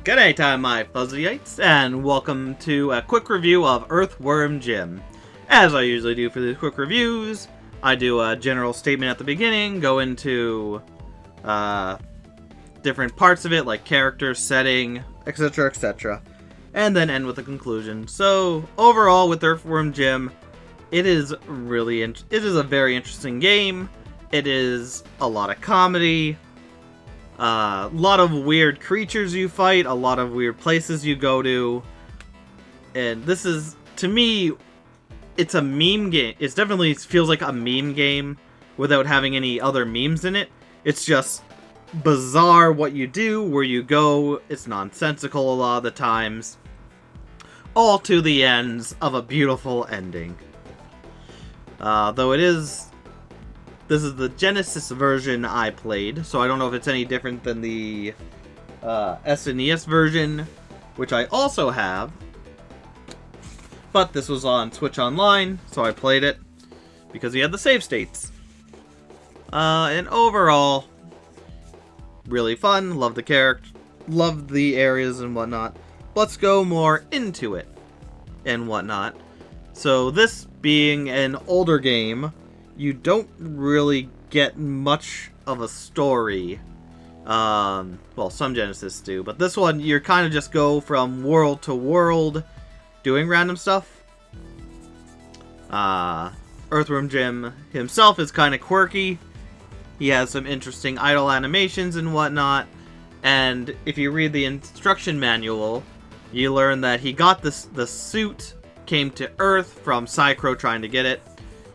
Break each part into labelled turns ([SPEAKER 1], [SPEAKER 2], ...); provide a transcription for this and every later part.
[SPEAKER 1] G'day time, my fuzzyites, and welcome to a quick review of Earthworm Jim. As I usually do for these quick reviews, I do a general statement at the beginning, go into different parts of it, like character, setting, etc., etc., and then end with a conclusion. So, overall, with Earthworm Jim, it is a very interesting game. It is a lot of comedy. A lot of weird creatures you fight, a lot of weird places you go to, and this is, to me, it's a meme game. It definitely feels like a meme game without having any other memes in it. It's just bizarre what you do, where you go, it's nonsensical a lot of the times, all to the ends of a beautiful ending. Though this is the Genesis version I played, so I don't know if it's any different than the SNES version, which I also have. But this was on Switch Online, so I played it because he had the save states. And overall, really fun. Love the character, love the areas and whatnot. Let's go more into it and whatnot. So this being an older game, you don't really get much of a story. Well, some Genesis do, but this one, you kind of just go from world to world, doing random stuff. Earthworm Jim himself is kind of quirky. He has some interesting idle animations and whatnot, and if you read the instruction manual, you learn that he got the suit, came to Earth from Psycho trying to get it.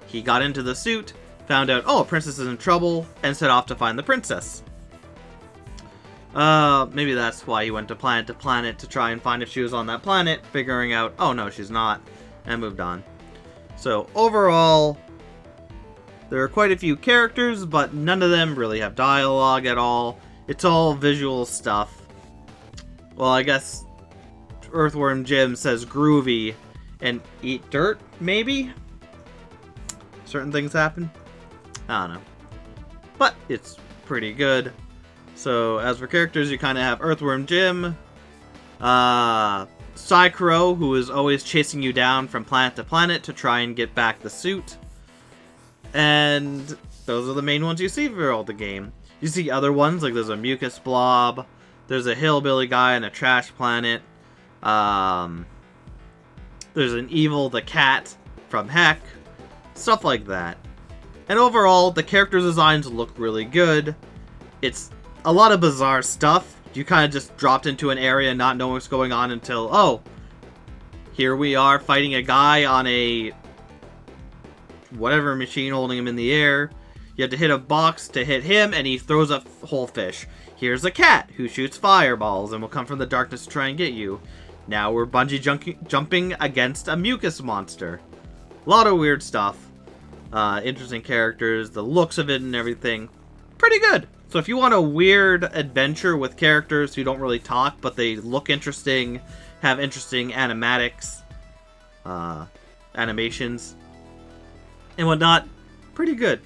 [SPEAKER 1] He got into the suit, found out, oh, a princess is in trouble, and set off to find the princess. Maybe that's why he went to planet to try and find if she was on that planet, figuring out, oh no, she's not, and moved on. So, overall, there are quite a few characters, but none of them really have dialogue at all. It's all visual stuff. Well, I guess Earthworm Jim says groovy and eat dirt, maybe? Certain things happen. I don't know. But it's pretty good. So, as for characters, you kind of have Earthworm Jim, Psycho, who is always chasing you down from planet to planet to try and get back the suit. And those are the main ones you see throughout the game. You see other ones, like there's a mucus blob, there's a hillbilly guy on a trash planet, there's an evil the cat from Heck, stuff like that. And overall, the character designs look really good. It's a lot of bizarre stuff. You kind of just dropped into an area not knowing what's going on until, oh, here we are fighting a guy on a whatever machine holding him in the air. You have to hit a box to hit him, and he throws a whole fish. Here's a cat who shoots fireballs and will come from the darkness to try and get you. Now we're bungee jumping against a mucus monster. A lot of weird stuff. Interesting characters, the looks of it and everything. Pretty good. So if you want a weird adventure with characters who don't really talk, but they look interesting, have interesting animatics, animations, and whatnot, pretty good.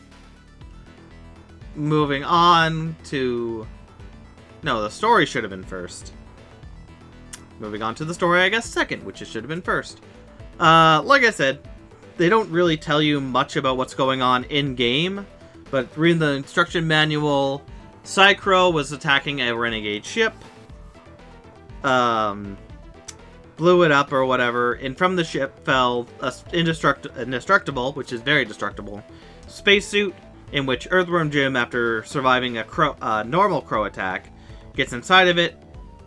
[SPEAKER 1] Moving on to... No, the story should have been first. Moving on to the story, I guess, second, which it should have been first. Like I said, they don't really tell you much about what's going on in-game, but reading the instruction manual, Psycho was attacking a renegade ship, blew it up or whatever, and from the ship fell a indestructible, which is very destructible, spacesuit, in which Earthworm Jim, after surviving a normal crow attack, gets inside of it,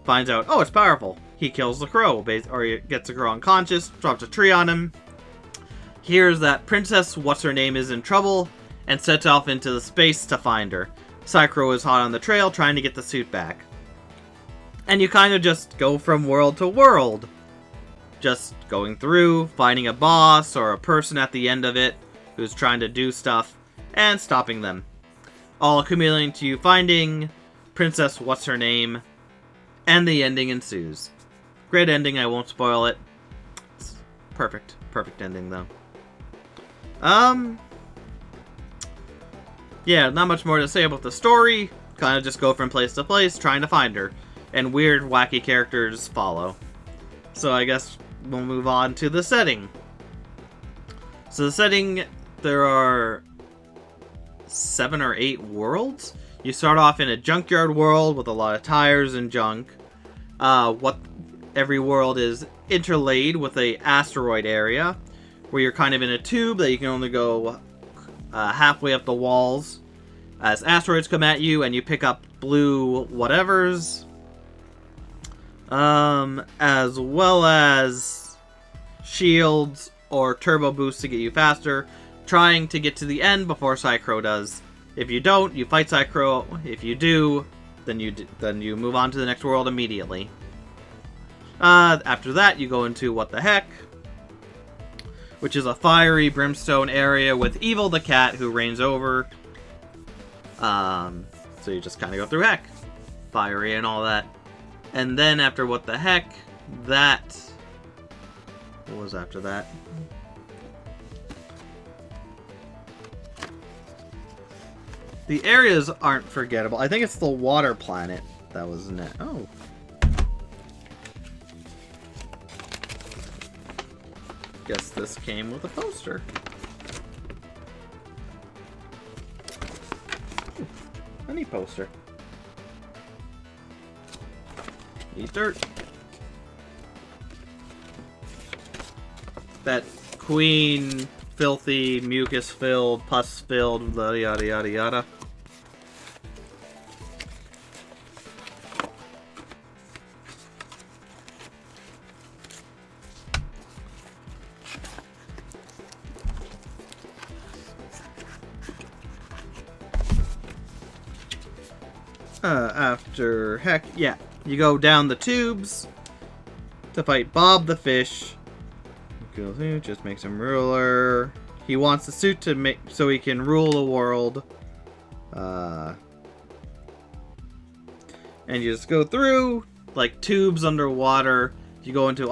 [SPEAKER 1] finds out, oh, it's powerful. He kills the crow, or he gets the crow unconscious, drops a tree on him, hears that Princess What's-Her-Name is in trouble, and sets off into the space to find her. Psycho is hot on the trail, trying to get the suit back. And you kind of just go from world to world. Just going through, finding a boss or a person at the end of it who's trying to do stuff, and stopping them. All accumulating to you finding Princess What's-Her-Name, and the ending ensues. Great ending, I won't spoil it. It's perfect. Perfect ending, though. Yeah, not much more to say about the story. Kind of just go from place to place, trying to find her. and weird, wacky characters follow. So I guess we'll move on to the setting. So the setting, there are 7 or 8 worlds. You start off in a junkyard world with a lot of tires and junk. Every world is interlaid with a asteroid area, where you're kind of in a tube that you can only go halfway up the walls as asteroids come at you, and you pick up blue whatevers, as well as shields or turbo boosts to get you faster, trying to get to the end before Psychro does. If you don't, you fight Psychro. If you do, then you move on to the next world immediately. After that, you go into What the Heck, which is a fiery brimstone area with Evil the Cat, who reigns over. So you just kind of go through Heck, fiery and all that. And then after What the Heck, what was after that? The areas aren't forgettable. I think it's the water planet that was in it. Oh. Guess this came with a poster. Any poster. Eat dirt. That queen, filthy, mucus-filled, pus-filled, yada yada yada yada. After Heck, yeah, you go down the tubes to fight Bob the Fish. Just makes him ruler. He wants the suit to make so he can rule the world. And you just go through like tubes underwater. You go into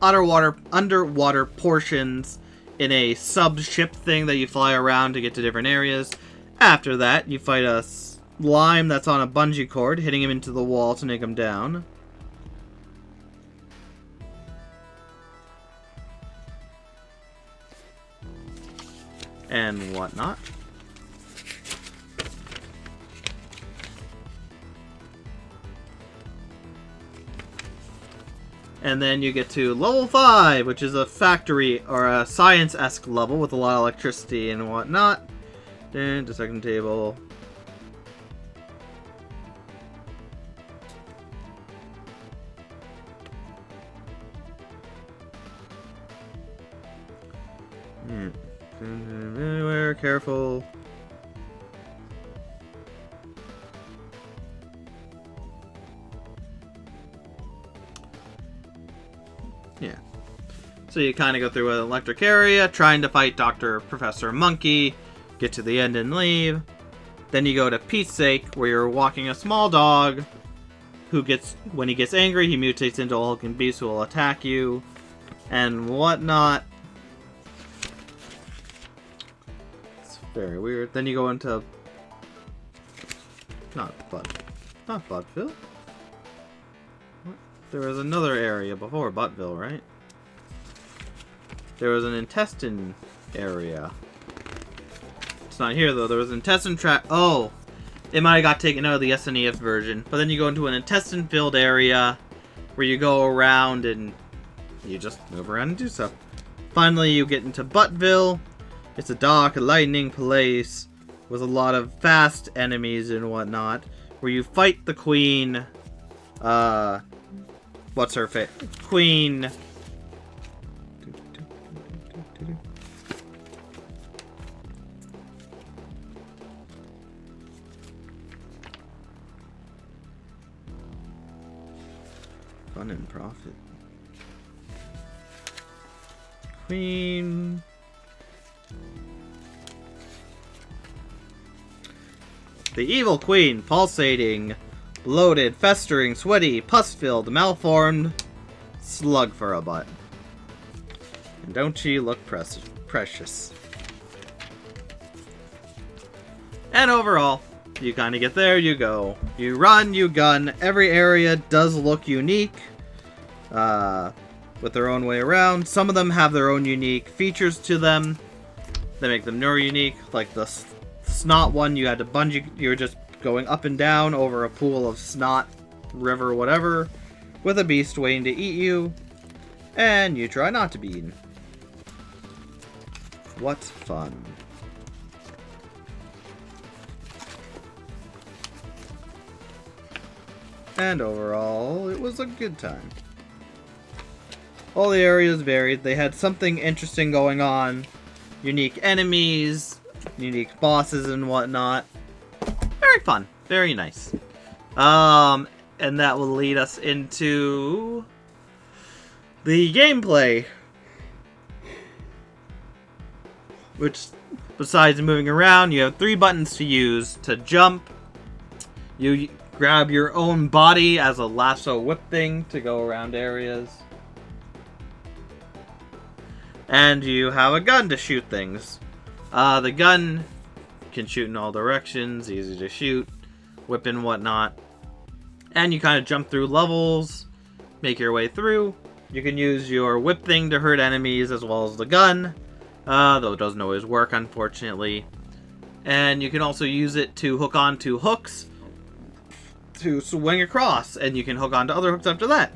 [SPEAKER 1] underwater portions in a sub-ship thing that you fly around to get to different areas. After that, you fight a slime that's on a bungee cord, hitting him into the wall to take him down. And whatnot. And then you get to level 5, which is a factory or a science-esque level with a lot of electricity and whatnot. Then the second table. Anywhere, careful. Yeah. So you kind of go through an electric area, trying to fight Professor Monkey, get to the end and leave. Then you go to Pete's Sake, where you're walking a small dog, who when he gets angry, he mutates into a hulking beast who will attack you, and whatnot. Very weird. Then you go into not Buttville. What? There was another area before Buttville, right? There was an intestine area. It's not here though. There was an intestine track. Oh, it might have got taken out of the SNES version. But then you go into an intestine-filled area where you go around and you just move around and do stuff. Finally, you get into Buttville. It's a dark, lightning place with a lot of fast enemies and whatnot, where you fight the queen. What's her face? Queen. Fun and profit. Queen. The evil queen, pulsating, bloated, festering, sweaty, pus-filled, malformed, slug for a butt. And don't she look precious? And overall, You kind of get there, you go. You run, you gun. Every area does look unique. With their own way around. Some of them have their own unique features to them. They make them more unique. Like the snot one, you had to bungee. You were just going up and down over a pool of snot, river, whatever, with a beast waiting to eat you. And you try not to be eaten. What fun. And overall, it was a good time. All the areas varied. They had something interesting going on. Unique enemies, unique bosses and whatnot. Very fun. Very nice. And that will lead us into the gameplay. Which, besides moving around, you have 3 buttons to use. To jump, you grab your own body as a lasso whip thing to go around areas. And you have a gun to shoot things. The gun can shoot in all directions, easy to shoot, whip and whatnot. And you kind of jump through levels, make your way through. You can use your whip thing to hurt enemies as well as the gun, though it doesn't always work, unfortunately. And you can also use it to hook onto hooks to swing across, and you can hook onto other hooks after that.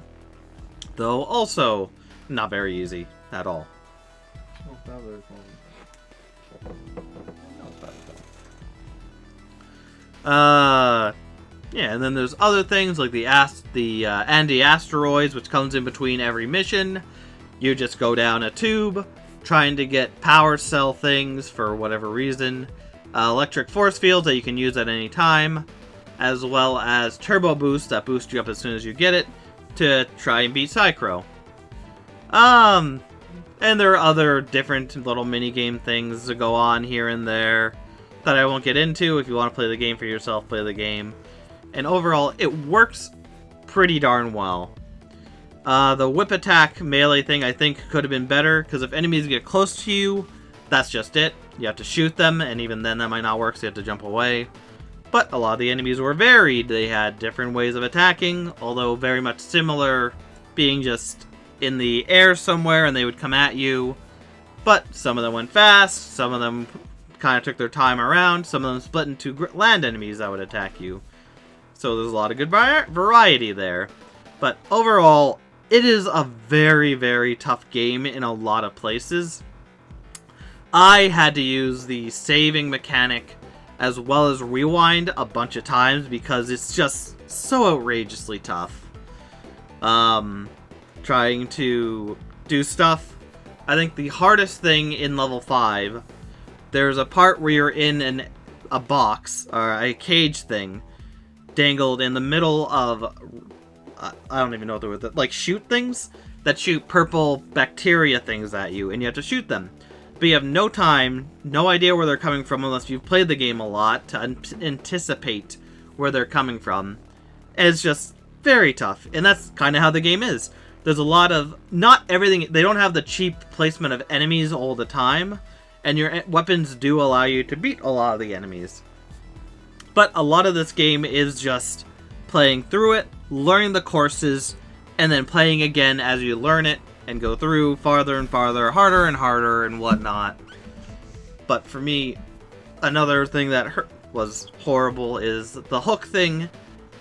[SPEAKER 1] Though also not very easy at all. Yeah, and then there's other things like the anti-asteroids, which comes in between every mission. You just go down a tube, trying to get power cell things for whatever reason. Electric force fields that you can use at any time, as well as turbo boosts that boost you up as soon as you get it, to try and beat Psychro. And there are other different little mini-game things that go on here and there that I won't get into. If you want to play the game for yourself, play the game. And overall, it works pretty darn well. The whip attack melee thing, I think, could have been better, because if enemies get close to you, that's just it. You have to shoot them, and even then that might not work, so you have to jump away. But a lot of the enemies were varied. They had different ways of attacking, although very much similar, being just in the air somewhere and they would come at you. But some of them went fast, some of them kind of took their time around, some of them split into land enemies that would attack you. So there's a lot of good variety there. But overall, it is a very, very tough game in a lot of places. I had to use the saving mechanic as well as rewind a bunch of times because it's just so outrageously tough. Trying to do stuff. I think the hardest thing in level 5, there's a part where you're in a box, or a cage thing, dangled in the middle of, I don't even know what they're with, like shoot things that shoot purple bacteria things at you, and you have to shoot them. But you have no time, no idea where they're coming from unless you've played the game a lot to anticipate where they're coming from. And it's just very tough, and that's kind of how the game is. There's a lot of, not everything, they don't have the cheap placement of enemies all the time, and your weapons do allow you to beat a lot of the enemies. But a lot of this game is just playing through it, learning the courses, and then playing again as you learn it, and go through farther and farther, harder and harder, and whatnot. But for me, another thing that was horrible is the hook thing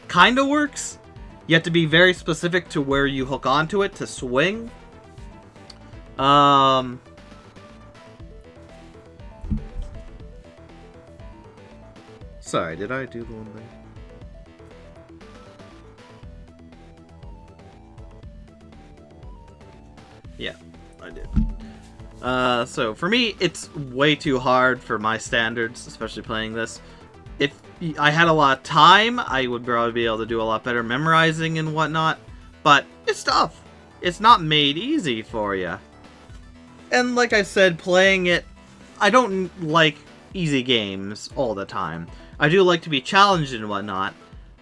[SPEAKER 1] kind of works. You have to be very specific to where you hook onto it to swing. Sorry, did I do the one thing? Yeah, I did. So for me, it's way too hard for my standards, especially playing this. If I had a lot of time, I would probably be able to do a lot better memorizing and whatnot, but it's tough. It's not made easy for you. And like I said, playing it, I don't like easy games all the time. I do like to be challenged and whatnot,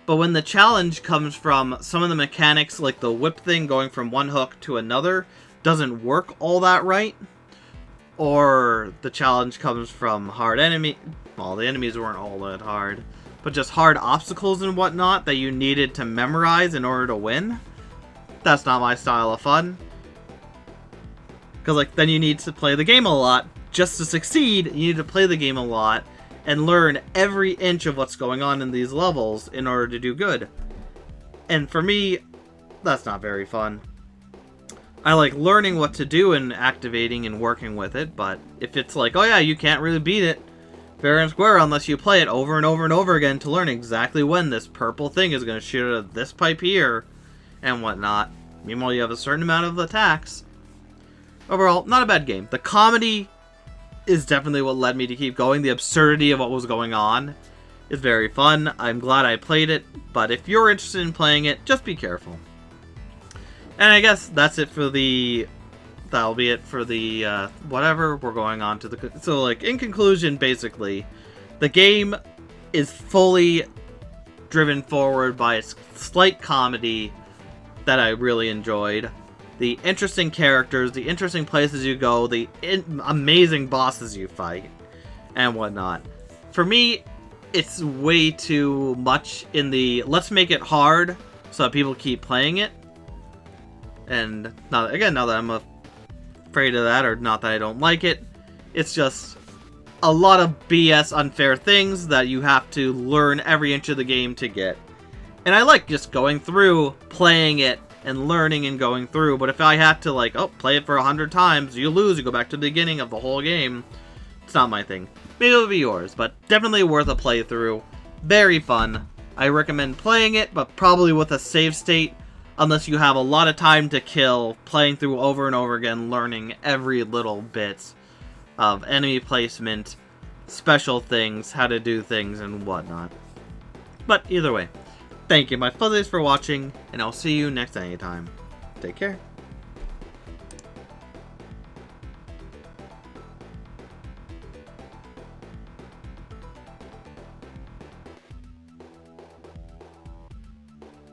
[SPEAKER 1] but when the challenge comes from some of the mechanics, like the whip thing going from one hook to another, doesn't work all that right, or the challenge comes from hard enemy. Well, the enemies weren't all that hard, but just hard obstacles and whatnot that you needed to memorize in order to win. That's not my style of fun. Because, like, then you need to play the game a lot. Just to succeed, you need to play the game a lot and learn every inch of what's going on in these levels in order to do good. And for me, that's not very fun. I like learning what to do and activating and working with it, but if it's like, oh yeah, you can't really beat it fair and square unless you play it over and over and over again to learn exactly when this purple thing is going to shoot out of this pipe here and whatnot. Meanwhile, you have a certain amount of attacks. Overall, not a bad game. The comedy is definitely what led me to keep going. The absurdity of what was going on is very fun. I'm glad I played it, but if you're interested in playing it, just be careful. And I guess that's it for the... That'll be it for the, whatever. We're going on to the... So, like, in conclusion, basically, the game is fully driven forward by a slight comedy that I really enjoyed. The interesting characters, the interesting places you go, the amazing bosses you fight, and whatnot. For me, it's way too much in the let's make it hard so that people keep playing it. And now that I'm afraid of that, or not that I don't like it, it's just a lot of BS unfair things that you have to learn every inch of the game to get. And I like just going through, playing it, and learning and going through, but if I had to, like, oh, play it for 100 times, you lose, you go back to the beginning of the whole game, it's not my thing. Maybe it'll be yours, but definitely worth a playthrough. Very fun. I recommend playing it, but probably with a save state, unless you have a lot of time to kill, playing through over and over again, learning every little bit of enemy placement, special things, how to do things, and whatnot. But either way, thank you, my fuzzies, for watching, and I'll see you next anytime. Take care.